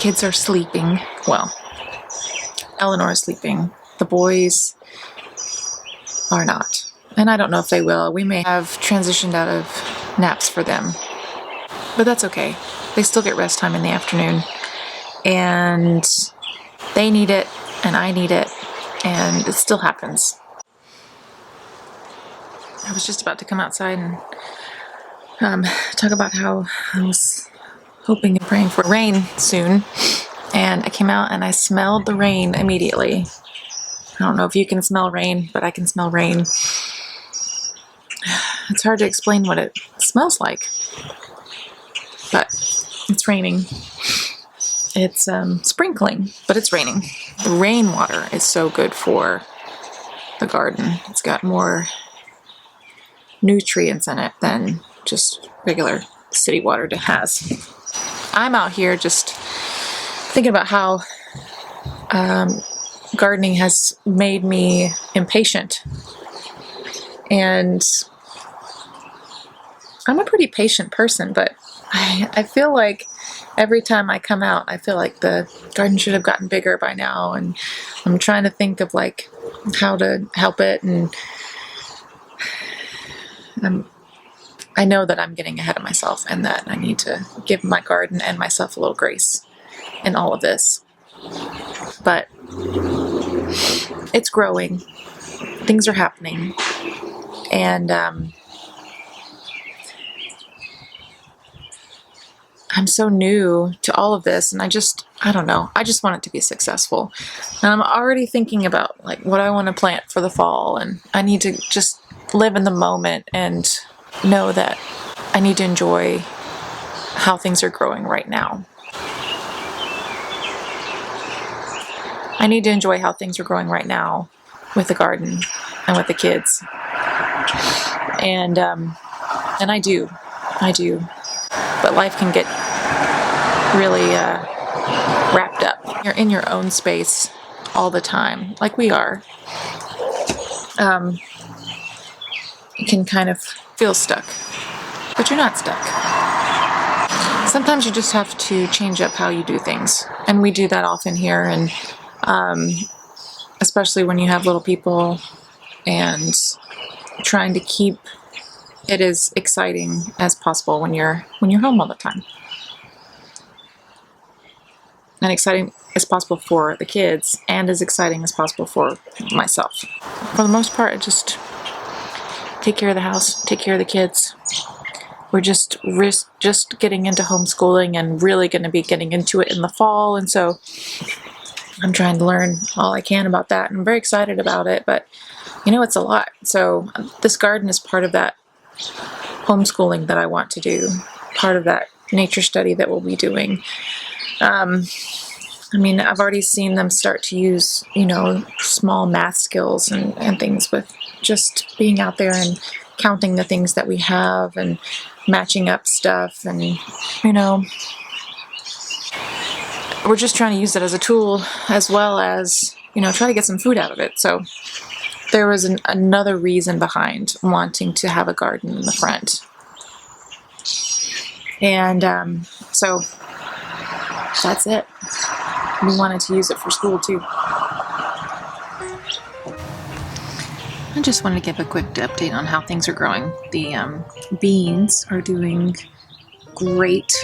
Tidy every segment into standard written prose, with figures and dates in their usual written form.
kids are sleeping. Well, Eleanor is sleeping. The boys are not. And I don't know if they will. We may have transitioned out of naps for them. But that's okay. They still get rest time in the afternoon. And they need it, and I need it, and it still happens. I was just about to come outside and talk about how I was hoping and praying for rain soon, and I came out and I smelled the rain immediately. I don't know if you can smell rain, but I can smell rain. It's hard to explain what it smells like, but it's raining. It's sprinkling, but it's raining. The rainwater is so good for the garden. It's got more nutrients in it than just regular city water has. I'm out here just thinking about how gardening has made me impatient. And I'm a pretty patient person, but I feel like every time I come out, I feel like the garden should have gotten bigger by now, and I'm trying to think of like how to help it, and I know that I'm getting ahead of myself and that I need to give my garden and myself a little grace in all of this. But it's growing. Things are happening. And I'm so new to all of this, and I don't know. I just want it to be successful. And I'm already thinking about like what I want to plant for the fall, and I need to just live in the moment and know that I need to enjoy how things are growing right now. I need to enjoy how things are growing right now with the garden and with the kids. And I do. But life can get really wrapped up. You're in your own space all the time, like we are. You can kind of feel stuck, but you're not stuck. Sometimes you just have to change up how you do things, and we do that often here, and especially when you have little people, and trying to keep it as exciting as possible when you're home all the time, and exciting as possible for the kids, and as exciting as possible for myself. For the most part, I just take care of the house, take care of the kids. We're just getting into homeschooling and really going to be getting into it in the fall, and so I'm trying to learn all I can about that, and I'm very excited about it, but it's a lot. So this garden is part of that homeschooling that I want to do, part of that nature study that we'll be doing. I've already seen them start to use, small math skills and things with just being out there and counting the things that we have and matching up stuff, and, we're just trying to use it as a tool as well as, try to get some food out of it. So there was another reason behind wanting to have a garden in the front. And so that's it. We wanted to use it for school too. I just wanted to give a quick update on how things are growing. The beans are doing great.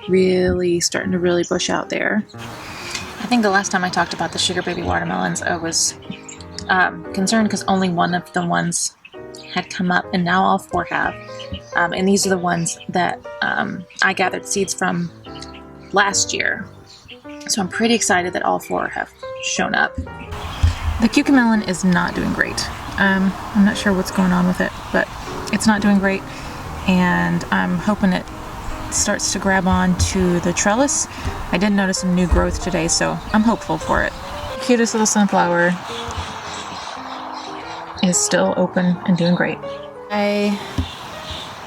Really starting to really bush out there. I think the last time I talked about the sugar baby watermelons, I was concerned because only one of the ones had come up, and now all four have. And these are the ones that I gathered seeds from last year. So I'm pretty excited that all four have shown up. The cucamelon is not doing great. I'm not sure what's going on with it, but it's not doing great, and I'm hoping it starts to grab on to the trellis. I did notice some new growth today, so I'm hopeful for it. Cutest little sunflower is still open and doing great. I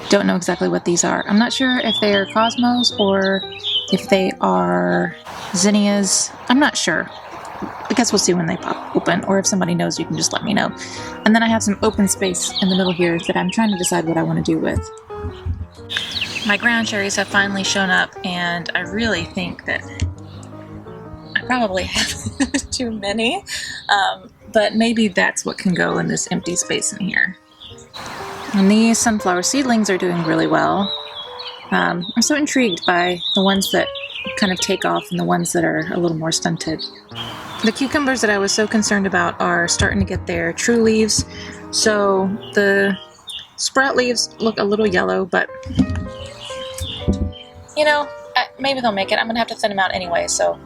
don't know exactly what these are. I'm not sure if they are cosmos or if they are zinnias. I'm not sure. I guess we'll see when they pop open, or if somebody knows, you can just let me know. And then I have some open space in the middle here that I'm trying to decide what I want to do with. My ground cherries have finally shown up, and I really think that probably have too many, but maybe that's what can go in this empty space in here. And these sunflower seedlings are doing really well. I'm so intrigued by the ones that kind of take off and the ones that are a little more stunted. The cucumbers that I was so concerned about are starting to get their true leaves. So the sprout leaves look a little yellow, but you know, maybe they'll make it. I'm gonna have to thin them out anyway, so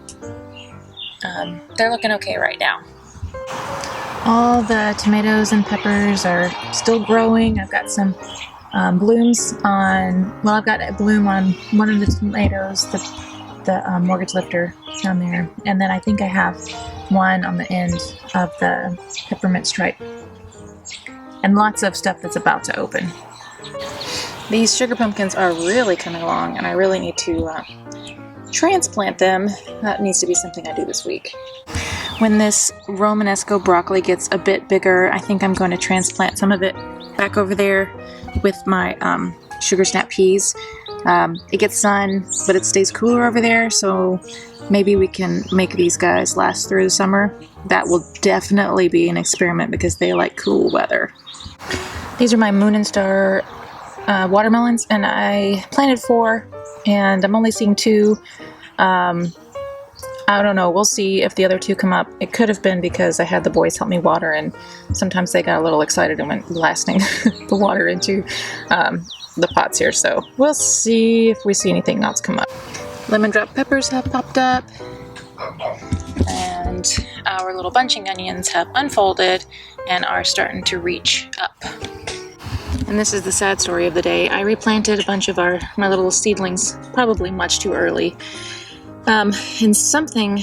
they're looking okay right now. All the tomatoes and peppers are still growing. I've got some blooms on, well, I've got a bloom on one of the tomatoes, the mortgage lifter down there, and then I think I have one on the end of the peppermint stripe, and lots of stuff that's about to open. These sugar pumpkins are really coming along, and I really need to transplant them. That needs to be something I do this week. When this Romanesco broccoli gets a bit bigger, I think I'm going to transplant some of it back over there with my sugar snap peas. It gets sun, but it stays cooler over there, so maybe we can make these guys last through the summer. That will definitely be an experiment because they like cool weather. These are my Moon and Star watermelons, and I planted 4, and I'm only seeing 2. I don't know, we'll see if the other 2 come up. It could have been because I had the boys help me water, and sometimes they got a little excited and went blasting the water into the pots here, so we'll see if we see anything else come up. Lemon drop peppers have popped up, and our little bunching onions have unfolded and are starting to reach up. And this is the sad story of the day. I replanted a bunch of my little seedlings, probably much too early, and something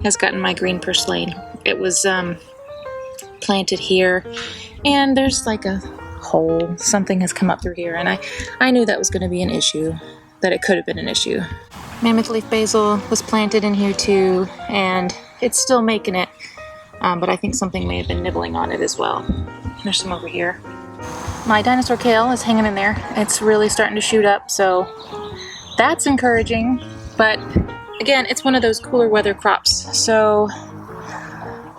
has gotten my green purslane. It was planted here, and there's like a hole. Something has come up through here, and I knew that was going to be an issue, that it could have been an issue. Mammoth leaf basil was planted in here too, and it's still making it, but I think something may have been nibbling on it as well. There's some over here. My dinosaur kale is hanging in there. It's really starting to shoot up, so that's encouraging, but again, it's one of those cooler weather crops, so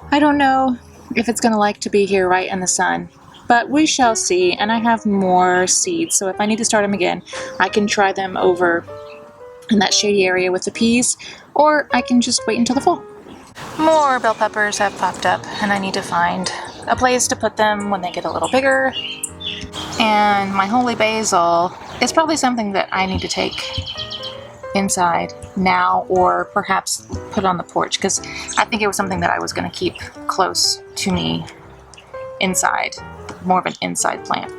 I don't know if it's going to like to be here right in the sun, but we shall see. And I have more seeds, so if I need to start them again, I can try them over in that shady area with the peas, or I can just wait until the fall. More bell peppers have popped up, and I need to find a place to put them when they get a little bigger. And my holy basil is probably something that I need to take inside now, or perhaps put on the porch, because I think it was something that I was going to keep close to me inside, more of an inside plant.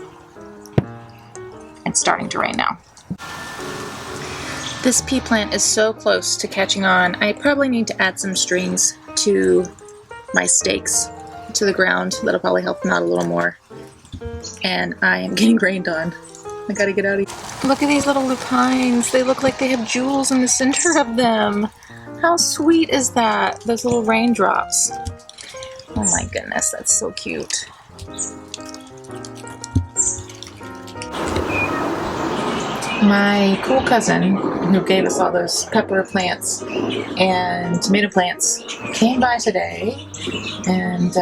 It's starting to rain now. This pea plant is so close to catching on. I probably need to add some strings to my stakes to the ground. That'll probably help them out a little more. And I am getting rained on. I gotta get out of here. Look at these little lupines. They look like they have jewels in the center of them. How sweet is that? Those little raindrops. Oh my goodness, that's so cute. My cool cousin, who gave us all those pepper plants and tomato plants, came by today and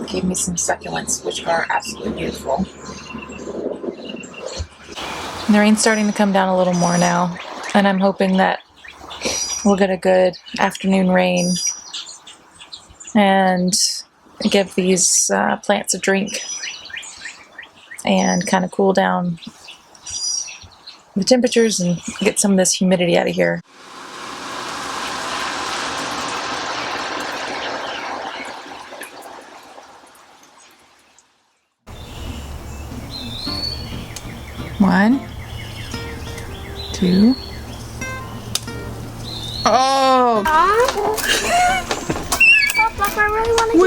gave me some succulents, which are absolutely beautiful. The rain's starting to come down a little more now, and I'm hoping that we'll get a good afternoon rain and give these plants a drink and kind of cool down the temperatures and get some of this humidity out of here. One, two. Oh! Papa, I really want to go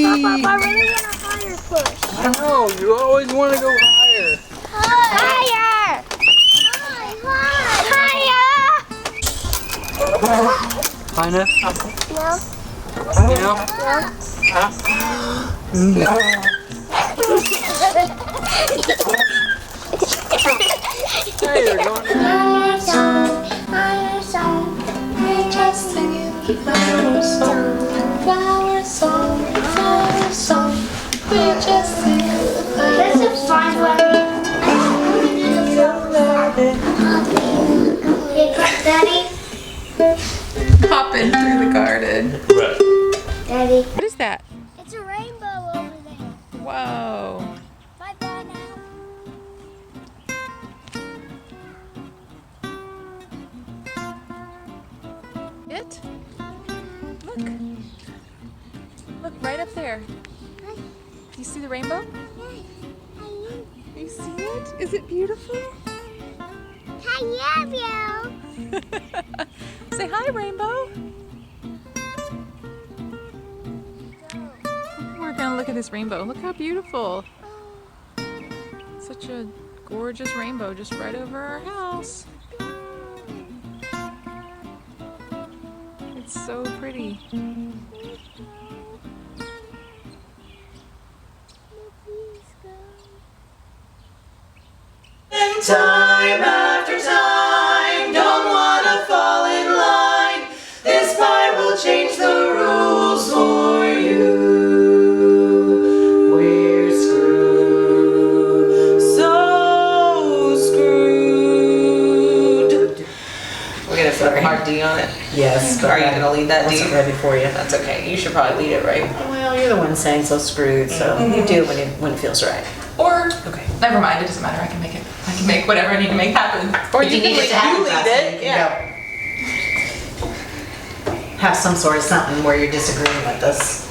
higher. Papa, I really want a higher push. I know, you always want to go higher. Higher! High enough? No. No? Hey, you're going Higher song, higher song. Flower song, flower song, flower song. We just sing the flower This is fine, Daddy. Hopping through the garden. Daddy. What is that? It's a rainbow over there. Whoa. Bye bye now. It? Look. Look right up there. Do you see the rainbow? You see it? Is it beautiful? I love you. Say hi, rainbow. We're gonna look at this rainbow. Look how beautiful. Such a gorgeous rainbow just right over our house. It's so pretty. Time after time, don't wanna fall in line. This pie will change the rules for you. We're screwed, so screwed. We're gonna put a hard D on it. Yes, but Are you gonna lead that D? wasn't ready for you. That's okay. You should probably lead it, right? Well, you're the one saying so screwed, so you do it when it feels right. Or Okay. never mind. It doesn't matter. I can make it. I can make whatever I need to make happen. Or If you need it to happen fast, then you can Yeah. go. Have some sort of something where you're disagreeing with us.